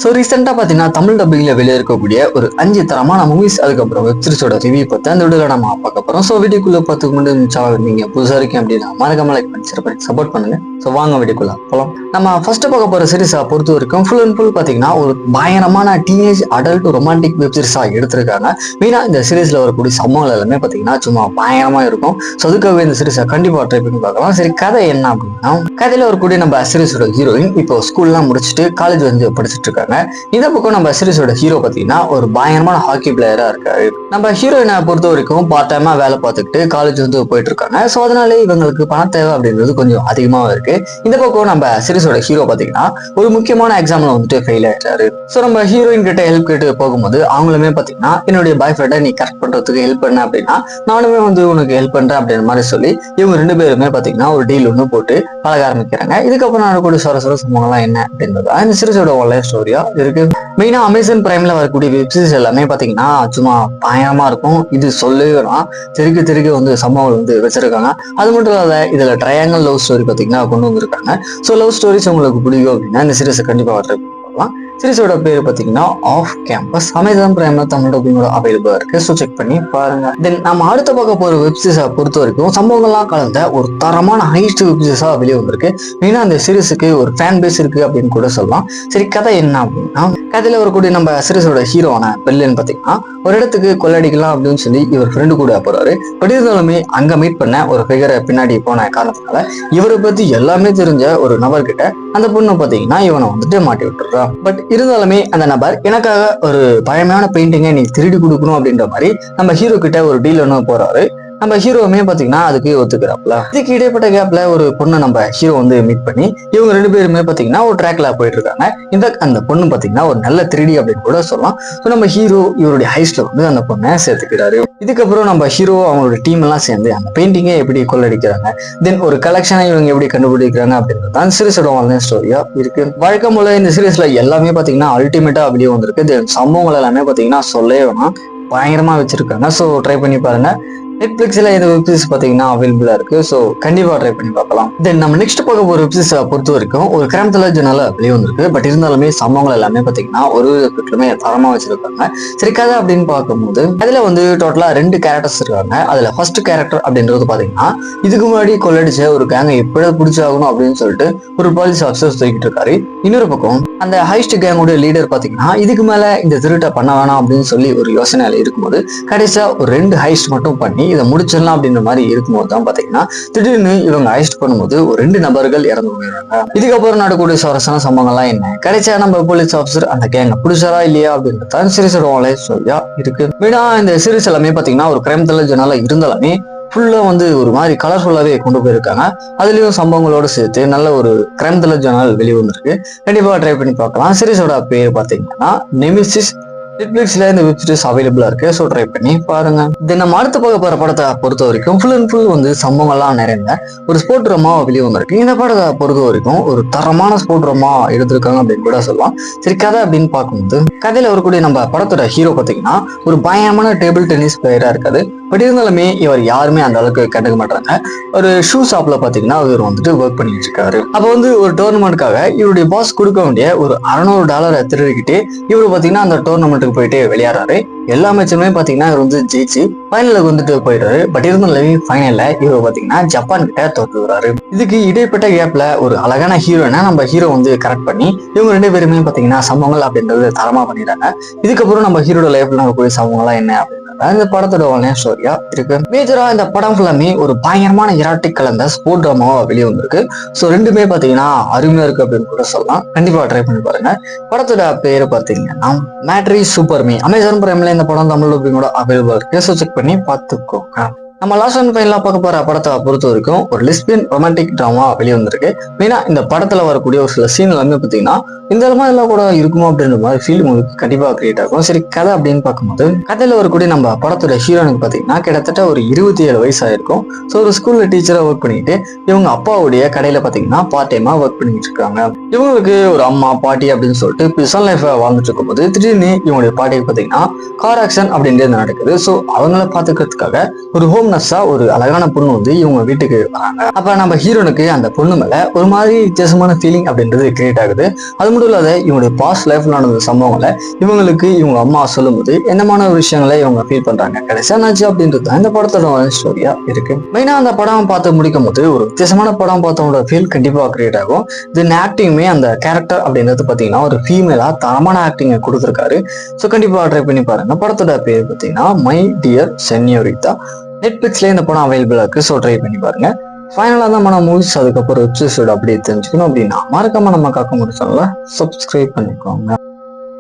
So ரீசெண்டாக பார்த்தீங்கன்னா தமிழ் டப்பிங்கில் வெளியே இருக்கக்கூடிய ஒரு 5 தரமான மூவிஸ் அதுக்கப்புறம் வெப்சீரிஸோட ரிவ்யூ பார்த்து அந்த வீடியோவில் நம்ம பார்க்க போகிறோம். ஸோ வீடியோக்குள்ளே பார்த்துக்கு முன்னாடி நீங்கள் புதுசாக இருக்கீங்க அப்படின்னா மறக்காம லைக் பண்ணி சப்போர்ட் பண்ணுங்க. ஸோ வாங்க வீடியோக்குள்ள போகலாம். நம்ம ஃபர்ஸ்ட் பார்க்க போகிற சீரிஸை பொறுத்த வரைக்கும் ஃபுல் அண்ட் ஃபுல் பார்த்தீங்கன்னா ஒரு பயங்கரமான டீனேஜ் அடல்ட் ரொமான்டிக் வெப்சீரிஸாக எடுத்திருக்காங்க. மெயினாக இந்த சீரிஸில் வரக்கூடிய சம்பவங்கள் எல்லாமே பார்த்தீங்கன்னா சும்மா பயங்கரமாக இருக்கும். ஸோ அதுக்காகவே இந்த சீரிஸை கண்டிப்பாக ட்ரை பண்ணி பார்க்கலாம். சரி, கதை என்ன அப்படின்னா, கதையில் வரக்கூடிய நம்ம சீரிஸோட ஹீரோயின் இப்போ ஸ்கூல்லாம் முடிச்சுட்டு காலேஜ் வந்து படிச்சுட்டு இருக்காங்க. இந்த பக்கம் நம்ம சீரிஸோட ஹீரோ பார்த்தீங்கன்னா ஒரு பயங்கரமான ஹாக்கி பிளேயரா இருக்காரு. நம்ம ஹீரோயினை பொறுத்த வரைக்கும் பார்ட் டைமா வேலை பார்த்துக்கிட்டு காலேஜ் வந்து போயிட்டு இருக்காங்க. ஸோ அதனால இவங்களுக்கு பண தேவை அப்படின்றது கொஞ்சம் அதிகமாக இருக்கு. இந்த பக்கம் நம்ம சீரிஸோட ஹீரோ பார்த்தீங்கன்னா ஒரு முக்கியமான எக்ஸாம்ல வந்துட்டு ஃபெயில் ஆயிட்டாரு. ஸோ நம்ம ஹீரோயின் கிட்ட ஹெல்ப் கேட்டு போகும்போது அவங்களுமே பார்த்தீங்கன்னா என்னுடைய பாய் ஃப்ரெண்டை நீ கரெக்ட் பண்றதுக்கு ஹெல்ப் பண்ண அப்படின்னா நானுமே வந்து உனக்கு ஹெல்ப் பண்றேன் அப்படின்ற மாதிரி சொல்லி இவங்க 2 பேருமே பார்த்தீங்கன்னா ஒரு டீல் ஒன்று போட்டு பழக ஆரம்பிக்கிறாங்க. இதுக்கப்புறம் நடக்கூடிய சொர சம்பவங்கள்லாம் என்ன அப்படின்றது இந்த சீரிஸோட லைஃப் ஸ்டோரியா இருக்கு. மெயினா அமேசான் பிரைம்ல வரக்கூடிய வெப்சீரிஸ் எல்லாமே பாத்தீங்கன்னா சும்மா பயங்கரமா இருக்கும். இது சொல்லவே திருக்க வந்து சம்பவங்கள் வந்து வச்சிருக்காங்க. அது மட்டும் இல்லாத இதுல ட்ரையாங்கல் லவ் ஸ்டோரி பாத்தீங்கன்னா கொண்டு வந்திருக்காங்க. ஸோ லவ் ஸ்டோரிஸ் உங்களுக்கு பிடிக்கும் அப்படின்னா இந்த சீரிஸை கண்டிப்பா பார்க்கலாம். சீரிஸோட பேர் பார்த்தீங்கன்னா ஆஃப் கேம்பஸ். அமேசான் பிரைம்ல தமிழ் டப்பிங்கோட அவைலபிளா இருக்கு. ஸோ செக் பண்ணி பாருங்க. தென் நம்ம அடுத்த பார்க்க போற வெப்சீரிஸை பொறுத்த வரைக்கும் சம்பவங்கள்லாம் கலந்த ஒரு தரமான ஹைஸ்ட் வெப்சீரிஸா வெளியே வந்திருக்கு. மெயினா அந்த சீரிஸுக்கு ஒரு ஃபேன் பேஸ் இருக்கு அப்படின்னு கூட சொல்லலாம். சரி, கதை என்ன அப்படின்னா, கதையில வரக்கூடிய நம்ம சீரிஸோட ஹீரோவான பெல்லின்னு பார்த்தீங்கன்னா ஒரு இடத்துக்கு கொள்ளடிக்கலாம் அப்படின்னு சொல்லி இவர் ஃப்ரெண்டு கூட போறாரு. பட் இருந்தாலுமே அங்க மீட் பண்ண ஒரு ஃபிகரை பின்னாடி போன காரணத்தினால இவரை பத்தி எல்லாமே தெரிஞ்ச ஒரு நபர்கிட்ட அந்த பொண்ணு பார்த்தீங்கன்னா இவனை வந்துட்டு மாட்டி விட்டுறான். பட் இருந்தாலுமே அந்த நபர் எனக்காக ஒரு பழமையான பெயிண்டிங்கை நீ திருடி கொடுக்கணும் அப்படின்ற மாதிரி நம்ம ஹீரோ கிட்ட ஒரு டீல் ஒன்று போறாரு. நம்ம ஹீரோவுமே பாத்தீங்கன்னா அதுக்கு ஒத்துக்கிறாப்ல. இதுக்கு இடைப்பட்ட கேப்ல ஒரு பொண்ணை நம்ம ஹீரோ வந்து மீட் பண்ணி இவங்க 2 பேருமே பாத்தீங்கன்னா ஒரு ட்ராக்ல போயிட்டு இருக்காங்க. அந்த பொண்ணு பாத்தீங்கன்னா ஒரு நல்ல 3D அப்படின்னு கூட சொல்லலாம். ஸோ நம்ம ஹீரோ இவருடைய ஹைஸ்ட்ல வந்து அந்த பொண்ணை சேர்த்துக்கிறாரு. இதுக்கப்புறம் நம்ம ஹீரோ அவங்களோட டீம் எல்லாம் சேர்ந்து அந்த பெயிண்டிங்கை எப்படி கொள்ளடிக்கிறாங்க, தென் ஒரு கலெக்ஷனை இவங்க எப்படி கண்டுபிடிக்கிறாங்க அப்படின்றது தான் சீரிஸோட ஆன்லைன் ஸ்டோரியா இருக்கு. வழக்கம் போல இந்த சீரிஸ்ல எல்லாமே பாத்தீங்கன்னா அல்டிமேட்டா வெளியே வந்திருக்கு. தென் சம்பவங்கள் எல்லாமே பாத்தீங்கன்னா சொல்லவே வேணாம், பயங்கரமா வச்சிருக்காங்க. ஸோ ட்ரை பண்ணி பாருங்க. நெட்ஃபிளிக்ஸ்ல இந்த வெப்சீரிஸ் பார்த்தீங்கன்னா அவைலபிளா இருக்கு. ஸோ கண்டிப்பா ட்ரை பண்ணி பார்க்கலாம். தென் நம்ம நெக்ஸ்ட் பார்க்க போற வெப்சீரிஸை பொறுத்த வரைக்கும் ஒரு கிரைம் த்ரில்லர் ஜானர்ல வெளியே வந்திருக்கு. பட் இருந்தாலுமே சம்பவங்கள் எல்லாமே பார்த்தீங்கன்னா ஒரு விதத்துலயுமே தரமா வச்சிருக்காங்க. சரி, கதை அப்படின்னு பார்க்கும்போது அதுல வந்து டோட்டலா 2 கேரக்டர்ஸ் இருக்காங்க. அதுல ஃபர்ஸ்ட் கேரக்டர் அப்படின்றது பாத்தீங்கன்னா இதுக்கு முன்னாடி கொள்ளடிச்ச ஒரு கேங்கை எப்படியாவது பிடிச்சாகணும் அப்படின்னு சொல்லிட்டு ஒரு போலீஸ் ஆஃபீஸர் தூக்கிட்டு இருக்காரு. இன்னொரு பக்கம் அந்த ஹைஸ்ட் கேங்கோட லீடர் பாத்தீங்கன்னா இதுக்கு மேல இந்த திருட்டை பண்ண வேணாம் அப்படின்னு சொல்லி ஒரு யோசனையில இருக்கும்போது கடைசியா ஒரு 2 ஹைஸ்ட் மட்டும் பண்ணி இதை முடிச்சிடலாம் அப்படின்ற மாதிரி இருக்கும்போது தான் பாத்தீங்கன்னா திடீர்னு இவங்க ஹைஸ்ட் பண்ணும்போது ஒரு 2 நபர்கள் இறந்து போயிடுறாங்க. இதுக்கப்புறம் நடக்கூடிய சுவாரஸ்யமான சம்பவங்கள்லாம் என்ன, கடைசியா நம்ம போலீஸ் ஆஃபீஸர் அந்த கேங்க பிடிச்சாரா இல்லையா அப்படின்றது சீரிஸோட லைஃப் ஸ்டோரியா இருக்கு. மெயினா இந்த சீரிஸ் எல்லாமே பாத்தீங்கன்னா ஒரு கிரைம் த்ரில்லர் ஜானர்ல இருந்தாலுமே ஃபுல்லா வந்து ஒரு மாதிரி கலர்ஃபுல்லாவே கொண்டு போயிருக்காங்க. அதுலயும் சம்பவங்களோட சேர்த்து நல்ல ஒரு கிரைம் த்ரில்லர் ஜானல் வெளியே வந்திருக்கு. கண்டிப்பா ட்ரை பண்ணி பார்க்கலாம். சீரிஸோட பேர் பாத்தீங்கன்னா நெமிசிஸ். நெட்ஃபிளிக்ஸ்ல இந்த வெப்சீரிஸ் அவைலபிளா இருக்கு. ஸோ ட்ரை பண்ணி பாருங்க. தென் நம்ம அடுத்த பார்க்க போற படத்தை பொறுத்த வரைக்கும் ஃபுல் அண்ட் ஃபுல் வந்து சம்பவங்கள்லாம் நிறைந்த ஒரு ஸ்போர்ட் ட்ராமா வெளியே வந்திருக்கு. இந்த படத்தை பொறுத்த வரைக்கும் ஒரு தரமான ஸ்போர்ட் ட்ராமா எடுத்திருக்காங்க அப்படின்னு கூட சொல்லலாம். சரி, கதை அப்படின்னு பார்க்கும்போது கதையில வரக்கூடிய நம்ம படத்தோட ஹீரோ பார்த்தீங்கன்னா ஒரு பயங்கரமான டேபிள் டென்னிஸ் பிளேயரா இருக்காது. பட் இருந்தாலுமே இவர் யாருமே அந்த அளவுக்கு கண்டுக்க மாட்டாங்க. ஒரு ஷூ ஷாப்ல பாத்தீங்கன்னா இவர் வந்துட்டு ஒர்க் பண்ணிட்டு இருக்காரு. அப்ப வந்து ஒரு டோர்னமெண்ட்காக இவருடைய பாஸ் கொடுக்க வேண்டிய ஒரு $600 திருடிக்கிட்டு இவர் பாத்தீங்கன்னா அந்த டோர்னமெண்ட்டுக்கு போயிட்டு விளையாடுறாரு. எல்லா மேட்சுமே பாத்தீங்கன்னா இவர் வந்து ஜெயிச்சு ஃபைனலுக்கு வந்துட்டு போயிடுறாரு. பட் இருந்தாலும் ஃபைனல்ல இவர் பாத்தீங்கன்னா ஜப்பான் கிட்ட தோத்துறாரு. இதுக்கு இடைப்பட்ட கேப்ல ஒரு அழகான ஹீரோயினை நம்ம ஹீரோ வந்து கரெக்ட் பண்ணி இவங்க 2 பேருமே பாத்தீங்கன்னா சம்பவங்கள் அப்படின்றது தரமா பண்ணிடுறாங்க. இதுக்கப்புறம் நம்ம ஹீரோட லைஃப்ல நடக்கக்கூடிய சம்பவங்கள்லாம் என்ன அப்படின்னு இந்த படத்தோட ஆன்லைன் ஸ்டோரியா இருக்கு. மேஜரா இந்த படம் ஃபுல்லாமே ஒரு பயங்கரமான எராட்டிக் கலந்த ஸ்போர்ட் ட்ராமாவா வெளியே வந்திருக்கு. ஸோ 2மே பாத்தீங்கன்னா அருமையா இருக்கு அப்படின்னு கூட சொல்லலாம். கண்டிப்பா ட்ரை பண்ணி பாருங்க. படத்தோட பேரு பாத்தீங்கன்னா மேட்ரி சூப்பர் மீ. அமேசான் பிரைம்ல இந்த படம் தமிழ் டப்பிங்கோட அவைலபிளா இருக்கு. ஸோ செக் பண்ணி பார்த்துக்கோங்க. நம்ம லாஸ்ட் அண்ட் ஃபைனலா பார்க்க போற படத்தை பொறுத்த வரைக்கும் ஒரு லெஸ்பியன் ரொமான்டிக் டிராமா வெளியே வந்திருக்கு. மெயினா இந்த படத்துல வரக்கூடிய ஒரு சில சீன் எல்லாமே பாத்தீங்கன்னா இந்த எல்லாம் கூட இருக்குமோ அப்படின்ற மாதிரி ஃபீல் உங்களுக்கு கண்டிப்பா கிரியேட் ஆகும். சரி, கதை அப்படின்னு பார்க்கும்போது கதையில வரக்கூடிய நம்ம படத்தோட ஹீரோனுக்கு பாத்தீங்கன்னா கிட்டத்தட்ட ஒரு 27 வயசு ஆயிருக்கும். ஸோ ஒரு ஸ்கூல்ல டீச்சரா ஒர்க் பண்ணிட்டு இவங்க அப்பாவுடைய கடையில பாத்தீங்கன்னா பார்ட் டைமா ஒர்க் பண்ணிட்டு இருக்காங்க. இவங்களுக்கு ஒரு அம்மா பாட்டி அப்படின்னு சொல்லிட்டு பர்சனல் லைஃப் வாழ்ந்துட்டு இருக்கும்போது திடீர்னு இவங்களுடைய பாட்டிக்கு பாத்தீங்கன்னா கார் ஆக்சிடென்ட் அப்படின்றது நடக்குது. ஸோ அவங்கள பாத்துக்கிறதுக்காக ஒரு ஹோம் ரேண்டம்னஸா ஒரு அழகான பொண்ணு வந்து இவங்க வீட்டுக்கு வராங்க. அப்ப நம்ம ஹீரோனுக்கு அந்த பொண்ணு மேல ஒரு மாதிரி வித்தியாசமான ஃபீலிங் அப்படின்றது கிரியேட் ஆகுது. அது மட்டும் இல்லாத இவங்களுடைய பாஸ்ட் லைஃப்ல நடந்த சம்பவங்களை இவங்களுக்கு இவங்க அம்மா சொல்லும்போது என்னமான விஷயங்களை இவங்க ஃபீல் பண்றாங்க, கடைசியா என்னாச்சு அப்படின்றது இந்த படத்தோட ஸ்டோரியா இருக்கு. மெயினா அந்த படம் பார்த்து முடிக்கும் போது ஒரு வித்தியாசமான படம் பார்த்தவங்களோட ஃபீல் கண்டிப்பா கிரியேட் ஆகும். தென் ஆக்டிங்குமே அந்த கேரக்டர் அப்படின்றது பாத்தீங்கன்னா ஒரு ஃபீமேலா தரமான ஆக்டிங் கொடுத்துருக்காரு. ஸோ கண்டிப்பா ட்ரை பண்ணி பாருங்க. படத்தோட பேர் பார்த்தீங்கன்னா மை டியர் சென்யோரிதா. நெட்ஃபிளிக்ஸ்ல இந்த படம் அவைலபிளா இருக்கு. ஸோ ட்ரை பண்ணி பாருங்க. ஃபைனலாக தான் நம்ம மூவிஸ் அதுக்கப்புறம் வெப்சீரிஸோட அப்படியே தெரிஞ்சுக்கணும் அப்படின்னா மறக்காம நம்ம காக்க முடியும் சப்ஸ்கிரைப் பண்ணிக்கோங்க.